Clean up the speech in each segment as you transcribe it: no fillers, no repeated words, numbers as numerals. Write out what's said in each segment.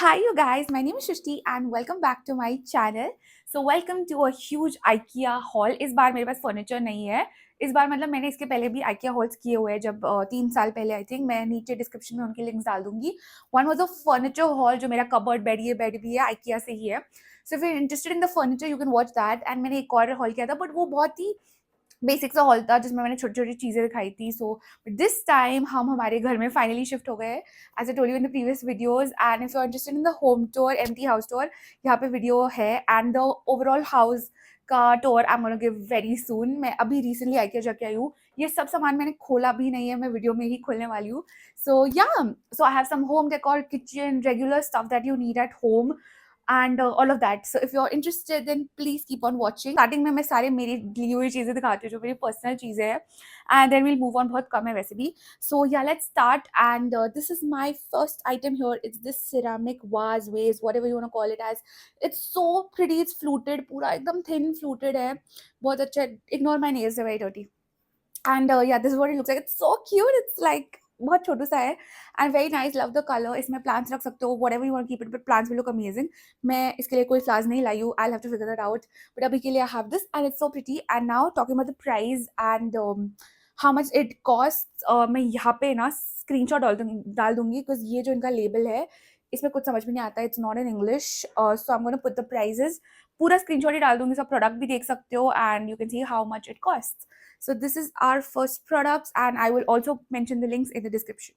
Hi you guys, my name is Shrishti and welcome back to my channel. So welcome to a huge IKEA haul. इस बार मेरे पास furniture नहीं है. इस बार मतलब मैंने इसके पहले भी IKEA हॉल्स किए हुए हैं जब 3 साल पहले आई थिंक. मैं नीचे डिस्क्रिप्शन में उनके लिंक्स डाल दूंगी. One was a furniture hall जो मेरा कबर्ड बेड भी है IKEA से ही है. So if you interested in the furniture you can watch that. And मैंने एक और हॉल किया था बट वो बहुत ही बेसिक सा हॉल था जिसमें मैंने छोटी छोटी चीज़ें दिखाई थी. सो दिस टाइम हम हमारे घर में फाइनली शिफ्ट हो गए as I told you in the previous videos. And if you are interested in the home tour empty house tour, यहाँ पे वीडियो है. एंड द ओवरऑल हाउस का tour I am gonna give very soon. मैं अभी recently IKEA जाके आई हूँ. ये सब सामान मैंने खोला भी नहीं है, मैं वीडियो में ही खोलने वाली हूँ. So yeah, so I have some home decor, kitchen, regular stuff that you need at home and all of that. So if you're interested then please keep on watching. Starting में मैं सारे मेरी ली हुई चीज़ें दिखाती हूँ जो मेरी पर्सनल चीज़ें हैं, and then we'll move on. बहुत कम है वैसे भी. So yeah, let's start. And this is my first item here. It's this ceramic vase, whatever you want to call it as. It's so pretty. It's fluted, पूरा एकदम thin fluted है. बहुत अच्छा. Ignore my nails, they're very dirty. And yeah, this is what it looks like. It's so cute. It's like बहुत छोटू सा है and very nice. Love the colour. इसमें प्लांट्स रख सकते हो, whatever you want keep it, but plants will look amazing. मैं इसके लिए कोई फ्लावर्स नहीं लाई हूँ. I have to figure that out, but अभी के लिए I have this and it's so pretty. And now talking about the price and how much it cost. मैं यहाँ पे ना स्क्रीनशॉट डाल दूंगी बिकॉज ये जो इनका लेबल है इसमें कुछ समझ में नहीं आता. It's not in English. So I am gonna put the prices. पूरा स्क्रीनशॉट ही डाल दूंगी, सब प्रोडक्ट भी देख सकते हो and you can see how much it cost. So this is our first products and I will also mention the links in the description.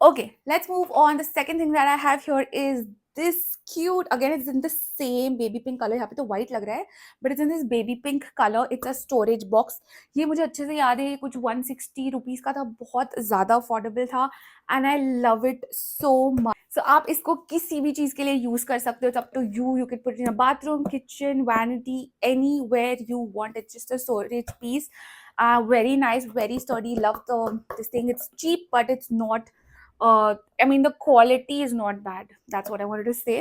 Okay, let's move on. The second thing that I have here is this cute, again it's in the same baby pink color. यहाँ पे तो white लग रहा है but it's in this baby pink color. It's a storage box. ये मुझे अच्छे से याद है, ये कुछ 160 रुपीज़ का था, बहुत ज़्यादा अफोर्डेबल था and I love it so much. So आप इसको किसी भी चीज़ के लिए यूज़ कर सकते हो. It's up to you. You can put it in a bathroom, kitchen, vanity, anywhere you want. It's just a storage piece. Very nice, very sturdy. Love this thing. It's cheap but it's not I mean the quality is not bad. That's what I wanted to say.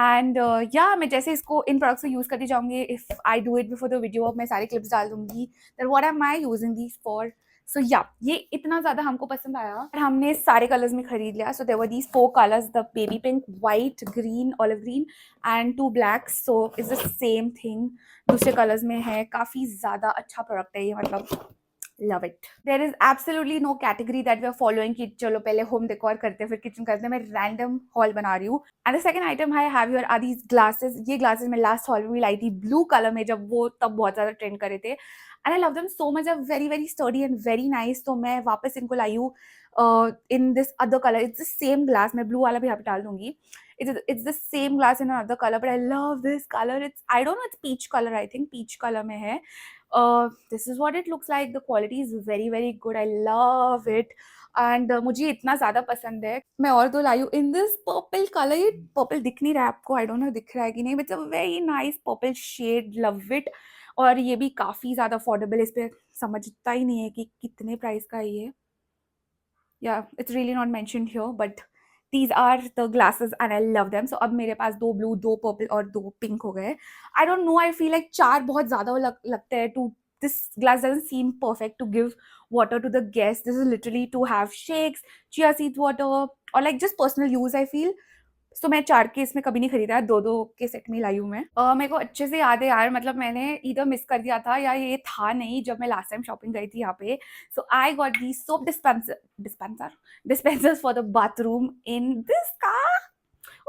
And yeah, मैं जैसे इसको इन products को use करती जाऊँगी. If I do it before the video, मैं सारे clips डाल दूँगी. Then what am I using these for? So yeah, ये इतना ज़्यादा हमको पसंद आया और हमने सारे कलर्स में खरीद लिया. So there were these 4 colors: the baby pink, white, green, olive green, and 2 blacks. So it's the same thing. दूसरे कलर्स में है. काफ़ी ज़्यादा अच्छा प्रोडक्ट है ये, मतलब love it. There is absolutely no category that we are following कि चलो पहले होम डेकोर करते हैं फिर किचन करते हैं. मैं रैंडम हॉल बना रही हूँ. And the second item I have here are these glasses. ये ग्लासेस मैं लास्ट हॉल में भी लाई थी ब्लू कलर में जब वो तब बहुत ज़्यादा ट्रेंड करे थे. And I love them so much. Are very very sturdy and very nice. तो मैं वापस इनको लाई हूँ in this other colour. It's the same glass. मैं ब्लू वाला भी यहाँ पे डाल दूंगी. It's the same glass in another color, but I love this color. It's, I don't know, it's peach color. I think peach color में है. This is what it looks like. The quality is very very good. I love it. And मुझे इतना ज़्यादा पसंद है. मैं और दो लाई हूँ in this purple color. ये purple दिख नहीं रहा है आपको, I don't know दिख रहा है कि नहीं, but it's a very nice purple shade. Love it. और ये भी काफ़ी ज़्यादा अफोर्डेबल. इस पर समझता ही नहीं है कि कितने प्राइस का है ये. Yeah, it's really not mentioned here, but these are the glasses and I love them. So अब मेरे पास 2 blue, 2 purple और 2 pink हो गए. I don't know, I feel like 4 बहुत ज़्यादा लगता है. To this glass doesn't seem perfect to give water to the guests. This is literally to have shakes, chia seeds water, or like just personal use I feel. सो मैं 4 के इसमें कभी नहीं खरीदा है, 2-2 के सेट में लाई हूँ मैं. मेरे को अच्छे से याद है यार, मतलब मैंने इधर मिस कर दिया था या ये था नहीं जब मैं लास्ट टाइम शॉपिंग गई थी यहाँ पे. So I got the soap dispensers for the bathroom in this car.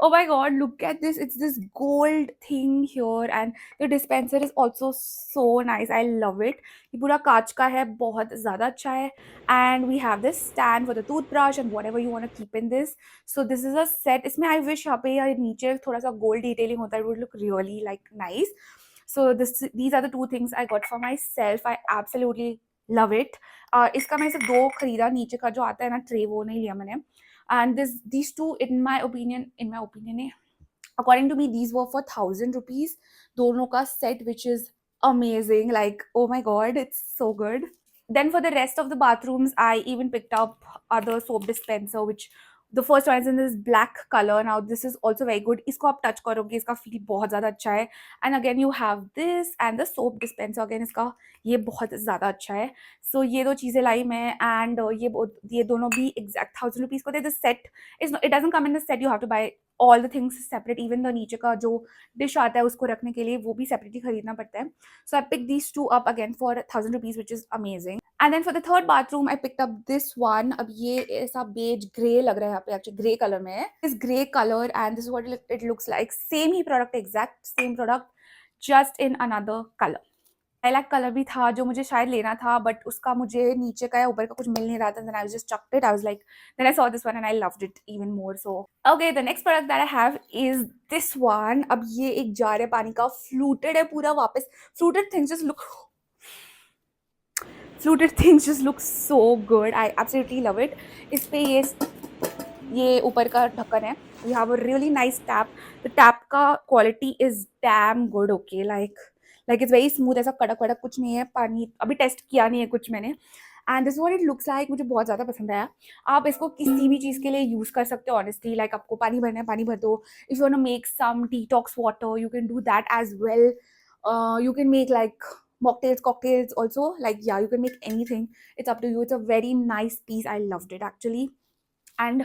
Oh my god, look at this. It's this gold thing here and the dispenser is also so nice. I love it. ये पूरा कांच का है, बहुत ज़्यादा अच्छा है. And we have this stand for the toothbrush and whatever you want to keep in this. So this is a set. इसमें I wish यहाँ पे या नीचे थोड़ा सा gold detailing होता है. It would look really like nice. So these are the 2 things I got for myself. I absolutely love it. इसका मैंने सिर्फ 2 खरीदा. नीचे का जो आता है ना ट्रे, वो नहीं लिया मैंने. And these 2 in my opinion according to me these were for 1,000 rupees. दोनों का set, which is amazing. Like, oh my god, it's so good. Then for the rest of the bathrooms I even picked up other soap dispenser, which the first one is in this black color. Now this is also very good. इसको आप touch करोगे इसका feel बहुत ज़्यादा अच्छा है. And again you have this and the soap dispenser. Again इसका ये बहुत ज़्यादा अच्छा है. So ये 2 चीज़ें लाई मैं. And ये दोनों भी exact 1,000 rupees को थे. The set is it doesn't come in the set. You have to buy all the things separate, even the नीचे का जो डिश आता है उसको रखने के लिए वो भी सेपरेटली खरीदना पड़ता है. So I pick these two up again for 1000 rupees, which is amazing. And then for the third bathroom, I picked up this one. अब ये ऐसा beige grey लग रहा है यहाँ पे, actually grey color में है. This grey color and this is what it looks like. Same he product, exact same product, just in another color. Lilac colour भी था जो मुझे शायद लेना था, बट उसका मुझे नीचे का या ऊपर का कुछ मिल नहीं रहा था. Then I just chucked it. I was like, then I saw this one and I loved it even more. So okay, the next product that I have is this one. अब ये एक जार है पानी का, fluted है पूरा वापस. Fluted things just look Fluted things just look so good. I absolutely love it. इस पे ये ऊपर का ढक्कन है. We have a really nice tap. The tap का quality is damn good. Okay, like it's very smooth. ऐसा कड़क कड़क कुछ नहीं है. पानी अभी टेस्ट किया नहीं है कुछ मैंने. And this what it looks like. मुझे बहुत ज़्यादा पसंद आया. आप इसको किसी भी चीज़ के लिए यूज़ कर सकते हो ऑनेस्टली. लाइक आपको पानी भरना है, पानी भर दो. If you want to make some detox water, you can do that as well. You can make like mocktails, cocktails also. Like yeah, you can make anything. It's up to you. It's a very nice piece. I loved it actually. And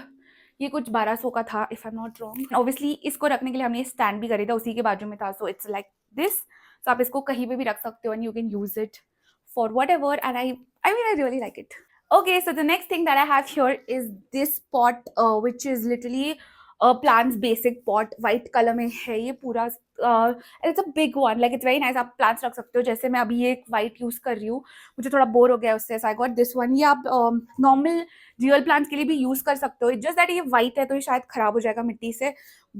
ये कुछ 1200 का था if I'm not wrong. Obviously इसको रखने के लिए हमने stand भी खरीदा, उसी के बाजू में था. So it's like this. So आप इसको कहीं पे भी रख सकते हो and you can use it for whatever. And I mean I really like it. Okay, so the next thing that I have here is this pot, which is literally plants basic pot. White color में है ये पूरा. It's a big one, like it's very nice. आप plants रख सकते हो. जैसे मैं अभी ये एक white use कर रही हूँ, मुझे थोड़ा बोर हो गया उससे. So I got this one. ये आप normal real plants के लिए भी use कर सकते हो. It's just that ये white है तो ये शायद खराब हो जाएगा मिट्टी से.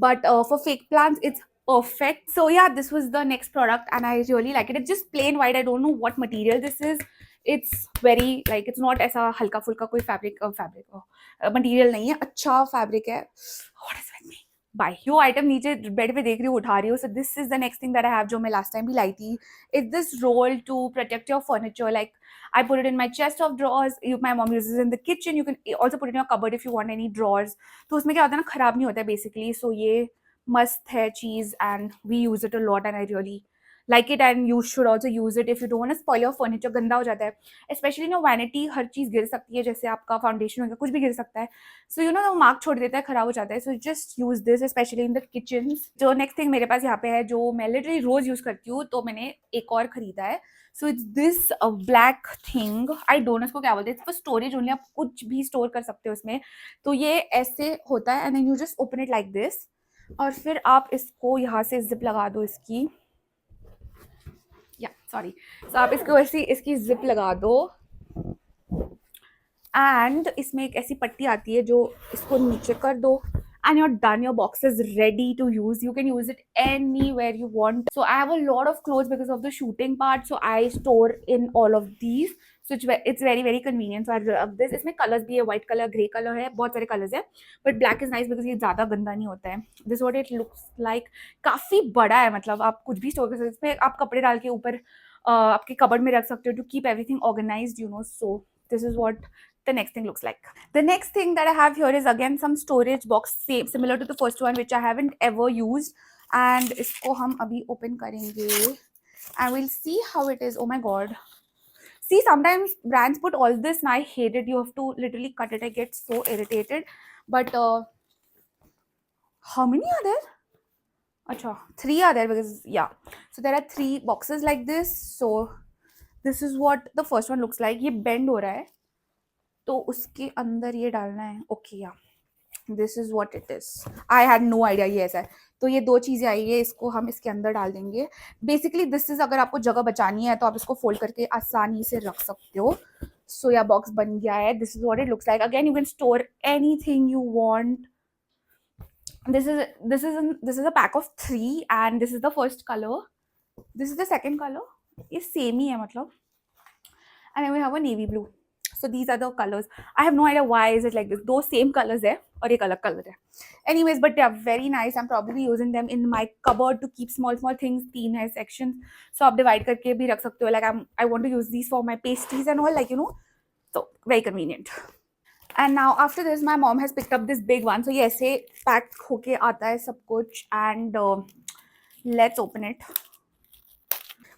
But for fake plants, it's perfect. So yeah, this was the next product and I really like it. It's just plain white. I don't know what material this is. It's very like it's not ऐसा हल्का फुल्का कोई fabric material नहीं है. अच्छा fabric है. What is with me? Bye. यो item नीचे बेड पे देख रही हूँ, उठा रही हूँ. So this is the next thing that I have, जो मैं लास्ट टाइम भी लाई थी. Is this roll to protect your furniture. Like I put it in my chest of drawers. My mom uses it in the kitchen. You can also put it in your cupboard if you want any drawers. तो उसमें क्या होता है ना, खराब नहीं होता है basically. So ये मस्त है चीज़ and we use it a lot and I really like it and you should also use it if you don't want to spoil your furniture. गंदा हो जाता है, especially ना vanity. हर चीज़ गिर सकती है, जैसे आपका फाउंडेशन हो गया, कुछ भी गिर सकता है. So you know वो मार्क छोड़ देता है, खराब हो जाता है. So just use this especially in the kitchens. जो next thing मेरे पास यहाँ पे है, जो मैं literally रोज यूज करती हूँ, तो मैंने एक और खरीदा है. So it's this black thing. I don't know इसको क्या बोलते हैं. इसको storage only, आप कुछ भी store कर सकते हो इसमें. तो ये ऐसे होता है and then you just open it like this. और फिर आप इसको यहाँ से zip लगा दो इसकी. सॉरी. सो आप इसको ऐसी इसकी जिप लगा दो एंड इसमें एक ऐसी पट्टी आती है जो इसको नीचे कर दो and you're done. Your box is ready to use. You can use it anywhere you want. So I have a lot of clothes because of the shooting part, so I store in all of these. So it's very very convenient. So I love this. इसमें colors भी है, white color, grey color है, बहुत सारे colors है. But black is nice because ये ज़्यादा गंदा नहीं होता है. This is what it looks like. काफ़ी बड़ा है, मतलब आप कुछ भी store कर सकते हो. इसमें आप कपड़े डाल के ऊपर आपके कबर्ड में रख सकते हो to keep everything organized, you know. So this is what the next thing looks like. The next thing that I have here is again some storage box, same similar to the first one, which I haven't ever used. And इसको हम अभी open करेंगे and we'll see how it is. Oh my god. See, sometimes brands put all this and I hate it. You have to literally cut it. I get so irritated. But how many are there? Acha, 3 are there because yeah. So there are 3 boxes like this. So this is what the first one looks like. ये bend हो रहा है, तो उसके अंदर ये डालना है. ओके या this is what it is. I had no idea ये ऐसा है. तो ये 2 चीज़ें आई है, इसको हम इसके अंदर डाल देंगे. बेसिकली दिस इज, अगर आपको जगह बचानी है तो आप इसको फोल्ड करके आसानी से रख सकते हो. सो या बॉक्स बन गया है. This is what it looks like. Again you can store anything you want. this is a pack of 3 and this is the first color. This is the second color. ये सेम ही है मतलब. And then we have a navy blue. So these are the colors. I have no idea why is it like this. Those same colors है और एक अलग color है. Anyways, but they are very nice. I'm probably using them in my cupboard to keep small things. 3 है sections. So आप divide करके भी रख सकते हो. Like I want to use these for my pastries and all, like you know. So very convenient. And now after this, my mom has picked up this big one. So ये ऐसे pack होके आता है सब कुछ and let's open it.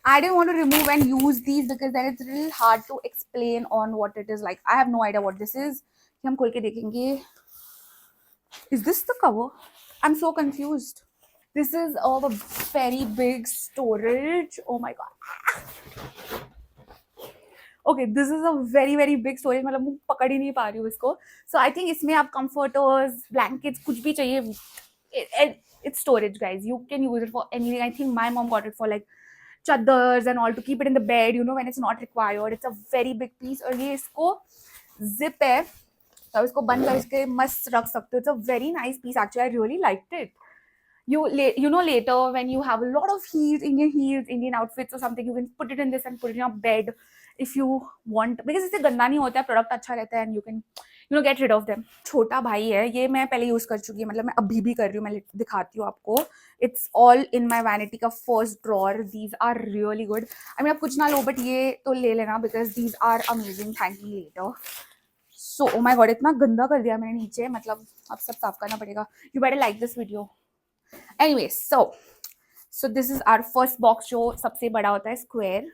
I didn't want to remove and use these because then it's really hard to explain on what it is like. I have no idea what this is. हम खोल के देखेंगे. Is this the cover? I'm so confused. This is a very big storage. Oh my god. Okay, this is a very big storage. मतलब मैं पकड़ ही नहीं पा रही हूँ इसको. So I think इसमें आप comforters, blankets कुछ भी चाहिए. It's storage, guys. You can use it for anything. I think my mom got it for like chaddars and all to keep it in the bed, you know, when it's not required. It's a very big piece. और ये इसको zip है, तो इसको बंद करके मस्त रख सकते हो. It's a very nice piece actually. I really liked it. You know, later when you have a lot of heels, Indian outfits or something, you can put it in this and put it in your bed if you want, because इससे गंदा नहीं होता है, product अच्छा रहता है, and you can, you know, get rid of them. छोटा भाई है ये, मैं पहले यूज कर चुकी है, मतलब मैं अभी भी कर रही हूँ. मैं दिखाती हूँ आपको. It's all in my vanity का first drawer. These are really good. I mean आप कुछ ना लो, but ये तो ले लेना because these are amazing. Thank me later. So oh my god, इतना गंदा कर दिया मैंने नीचे, मतलब अब सब साफ करना पड़ेगा. You better like this video. Anyway, so this is our first box जो सबसे बड़ा होता है, square.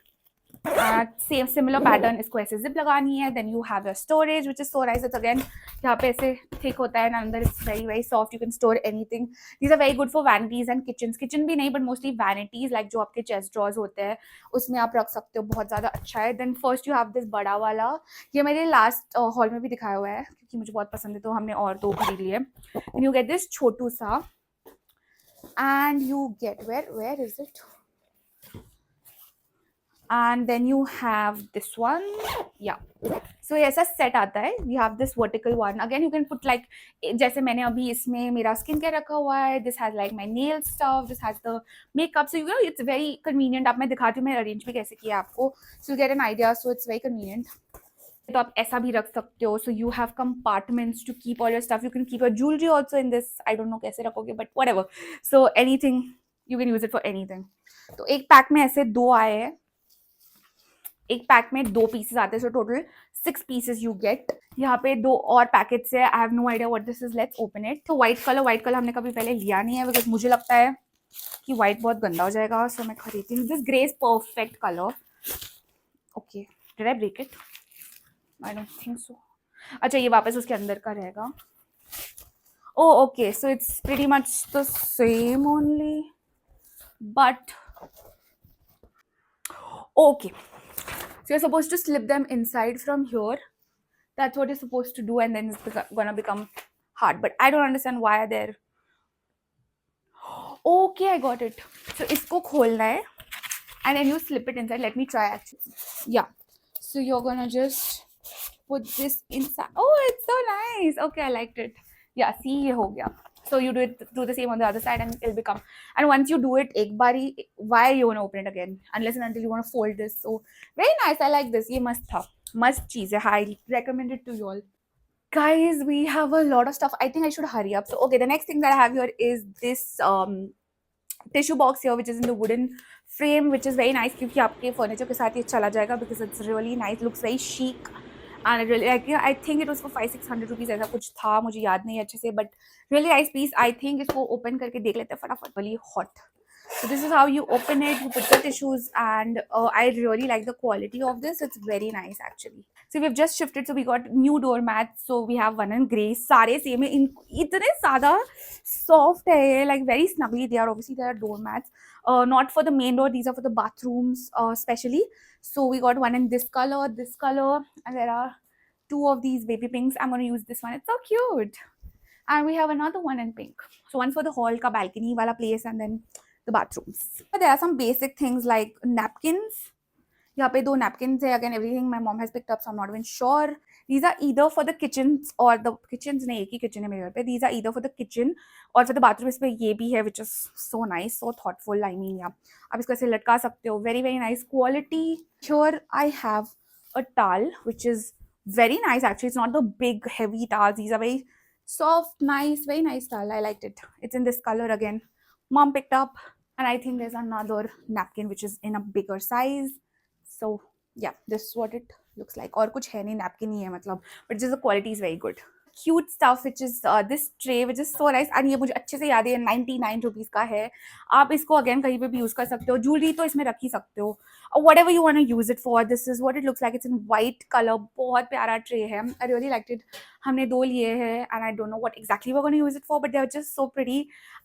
Same similar pattern, इसको ऐसे zip लगानी है. Then you have your storage which is so nice. It's again यहाँ पे ऐसे thick होता है, and अंदर it's very soft. You can store anything. These are very good for vanities and kitchens. Kitchen भी नहीं, but mostly vanities, like जो आपके chest drawers होते हैं उसमें आप रख सकते हो. बहुत ज़्यादा अच्छा है. Then first you have this बड़ा वाला. ये मेरे last haul में भी दिखाया हुआ है क्योंकि मुझे बहुत पसंद है, तो हमने और दो खरीद लिए. Then you get this छोटू सा. And you get, where is it? And then you have this one. Yeah, so ऐसा set आता है. We have this vertical one. Again you can put like, जैसे मैंने अभी इसमें मेरा skin care रखा हुआ है. This has like my nail stuff. This has the makeup. So you know it's very convenient. आप मैं दिखाती हूँ मैं arrange भी कैसे किया आपको. So you get an idea. So it's very convenient. तो आप ऐसा भी रख सकते हो. So you have compartments to keep all your stuff. You can keep your jewelry also in this. I don't know कैसे रखोगे, but whatever. So anything, you can use it for anything. तो एक पैक में ऐसे दो आए हैं. एक पैक में 2 पीसेस आते हैं. So total 6 pieces you get. यहाँ पे 2 और पैकेट्स है. I have no idea what this is. Let's open it. तो white color हमने कभी पहले लिया नहीं है because मुझे लगता है कि white बहुत गंदा हो जाएगा. So मैं खरीदती हूँ. This grey is perfect color. Okay, did I break it? I don't think so. अच्छा ये वापस उसके अंदर का रहेगा. Oh okay, so it's pretty much the same only, but okay. So you're supposed to slip them inside from here. That's what you're supposed to do, and then it's gonna become hard. But I don't understand why are there. Okay, I got it. So इसको खोलना है, and then you slip it inside. Let me try actually. Yeah. So you're gonna just put this inside. Oh, it's so nice. Okay, I liked it. Yeah, see ये हो गया. So you do the same on the other side and it'll become. And once you do it एक बारी, why you wanna open it again? Unless and until you wanna fold this. So very nice. I like this. ये मस्त था. मस्त चीज़ है. Highly recommend it to you all. Guys, we have a lot of stuff. I think I should hurry up. So okay, the next thing that I have here is this tissue box here, which is in the wooden frame, which is very nice क्योंकि आपके furniture के साथ ये चला जाएगा because it's really nice. Looks very chic. And I really like it. I think it was for 500-600 rupees ऐसा कुछ था, मुझे याद नहीं अच्छे से, but really nice piece. I think इसको open करके देख लेते हैं फटाफट. Really hot. So this is how you open it. You put the tissues, and I really like the quality of this. It's very nice actually. So we've just shifted. So we got new doormats. So we have one in grey. सारे same है. इतने ज़्यादा soft है, like very snuggly. They are obviously there are doormats. Not for the main door. These are for the bathrooms, especially. So we got one in this color, and there are 2 of these baby pinks. I'm gonna use this one. It's so cute. And we have another one in pink. So one's for the hall ka balcony wala place, and then the bathrooms. But there are some basic things like napkins. यहाँ पे 2 napkins है. Again, everything my mom has picked up, so I'm not even sure. These are either for the kitchens or the kitchens. नहीं, एक ही kitchen है मेरे घर पे. These are either for the kitchen or for the bathroom. इस पे ये भी है, which is so nice, so thoughtful. I mean, yeah. आप इसको ऐसे लटका सकते हो. Very nice quality. Here I have a towel, which is very nice actually. It's not the big heavy towels. These are very soft, nice, very nice towel. I liked it. It's in this color again. Mom picked up, and I think there's another napkin which is in a bigger size. So yeah, this is what it looks like. और कुछ है नहीं, napkin ही है मतलब, but just the quality is very good. Cute stuff which is this tray which is so nice, and ये मुझे अच्छे से याद है 99 rupees का है. आप इसको again कहीं पे भी use कर सकते हो. Jewelry तो इसमें रख ही सकते हो. Whatever you want to use it for. This is what it looks like. It's in white color. बहुत प्यारा tray है. I really liked it. हमने 2 लिए हैं and I don't know what exactly we are gonna use it for, but they are just so pretty.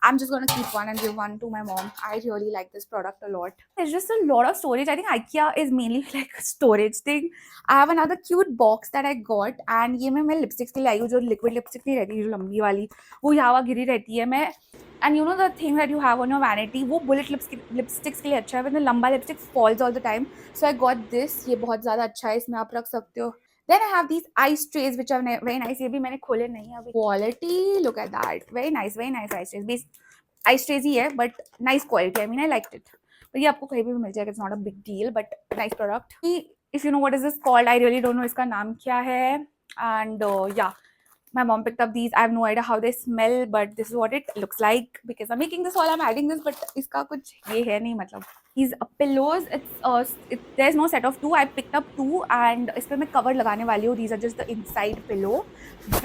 I am just gonna keep one and give one to my mom. I really like this product a lot. There's just a lot of storage. I think IKEA is mainly like a storage thing. I have another cute box that I got and ये मैं lipsticks के लिए आई हूँ, जो liquid lipstick नहीं रहती, जो लंबी वाली, वो यहाँ गिरी रहती है. मैं and you know the thing that you have on your vanity, वो बुलेट लिपस्टिक्स के लिए अच्छा है, वरना लंबा lipstick falls all the time. So I got this. ये बहुत ज़्यादा अच्छा है, इसमें आप रख सकते हो. Then I have these ice trays which are very nice. ये भी मैंने खोले नहीं अभी. Quality, look at that. Very nice ice trays. Ice trays ही है but nice quality. I mean I liked it. पर ये आपको कहीं भी मिल जाएगा. It's not a big deal but nice product. If you know what is this called, I really don't know इसका नाम क्या है. And yeah, my mom picked up these. I have no idea how they smell, but this is what it looks like. Because I'm making this all, I'm adding this, but इसका कुछ ये है नहीं मतलब. These pillows, there's no set of 2. I picked up 2 and इस पे मैं cover लगाने वाली हूँ. These are just the inside pillow.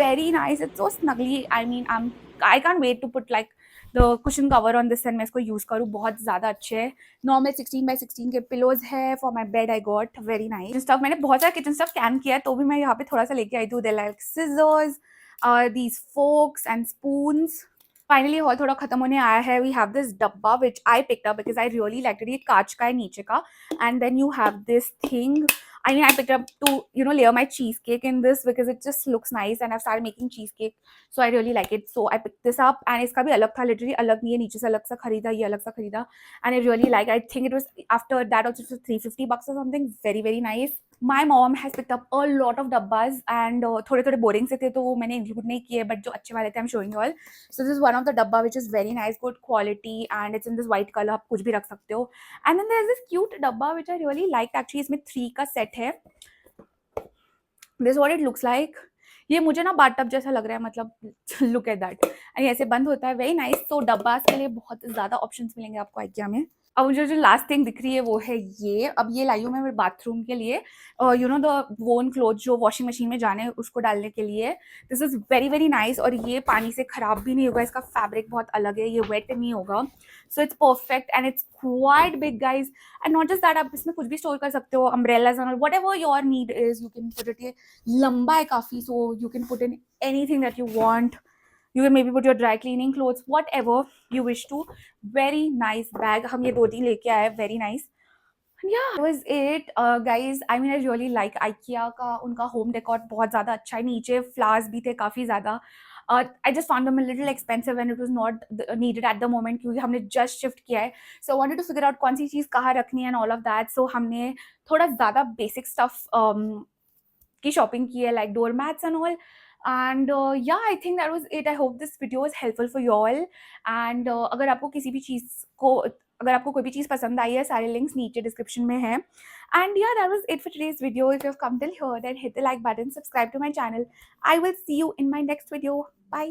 Very nice. It's so snuggly. I mean, I can't wait to put like the cushion cover on this and मैं इसको use करूँ. बहुत ज़्यादा अच्छे हैं. Normal 16x16 के pillows है for my bed. I got very nice. Kitchen stuff, मैंने बहुत सारा kitchen stuff scan किया है, तो भी मैं यहाँ पे थोड़ा सा लेके आई थी. They're like scissors, these forks and spoons. Finally hall थोड़ा खत्म होने आया है. वी हैव दिस डब्बा which I picked up because I really like it. ये कांच का है नीचे का. And then you have this thing. I mean, I picked up to, you know, layer my cheesecake in this because it just looks nice and I've started making cheesecake. So I really like it. So I picked this up and इसका भी अलग था, literally अलग नहीं है, नीचे से अलग सा खरीदा, ये अलग सा खरीदा. And I really like, I think it was after that also $350 or something. Very, very nice. My mom has picked up a lot of dabbas and थोड़े थोड़े boring से थे तो वो मैंने include नहीं किए, but जो अच्छे वाले थे I'm showing you all. So this is one of the dabba which is very nice, good quality and it's in this white color. आप कुछ भी रख सकते हो. And then there's this cute dabba which I really liked actually. इसमें 3 का set है. This is what it looks like. ये मुझे ना बाथटब जैसा लग रहा है, मतलब look at that. and ऐसे बंद होता है. Very nice. So डब्बास के लिए बहुत ज़्यादा options मिलेंगे आपको IKEA में. अब मुझे जो लास्ट थिंग दिख रही है वो है ये. अब ये लाई हूँ मैं मेरे बाथरूम के लिए. यू नो द वोन क्लोथ जो वॉशिंग मशीन में जाने उसको डालने के लिए. This is very very nice और ये पानी से ख़राब भी नहीं होगा. इसका फैब्रिक बहुत अलग है, ये वेट नहीं होगा. So it's perfect and it's quite big guys. And not just that, आप इसमें कुछ भी स्टोर कर सकते हो. अम्ब्रेलाज और what ever your need is you can put it. ये लंबा है काफ़ी, so you can put in anything that you want. You can maybe put your dry cleaning clothes, whatever you wish to. Very nice bag. हम ये 2-3 लेके आए. Very nice. And yeah, that was it, guys. I mean, I really like IKEA का उनका home decor बहुत ज़्यादा अच्छा है. नीचे flowers भी थे काफ़ी ज़्यादा. I just found them a little expensive and it was not needed at the moment क्योंकि हमने just shift किया है. So I wanted to figure out कौन सी चीज़ कहाँ रखनी है and all of that. So हमने थोड़ा ज़्यादा basic stuff की shopping की है, like doormats and all. And yeah, I think that was it. I hope this video was helpful for you all. And अगर आपको किसी भी चीज़ को, अगर आपको कोई भी चीज़ पसंद आई है, सारे लिंक्स नीचे डिस्क्रिप्शन में हैं. And yeah, that was it for today's video. If you have come till here, then hit the like button, subscribe to my channel. I will see you in my next video. Bye.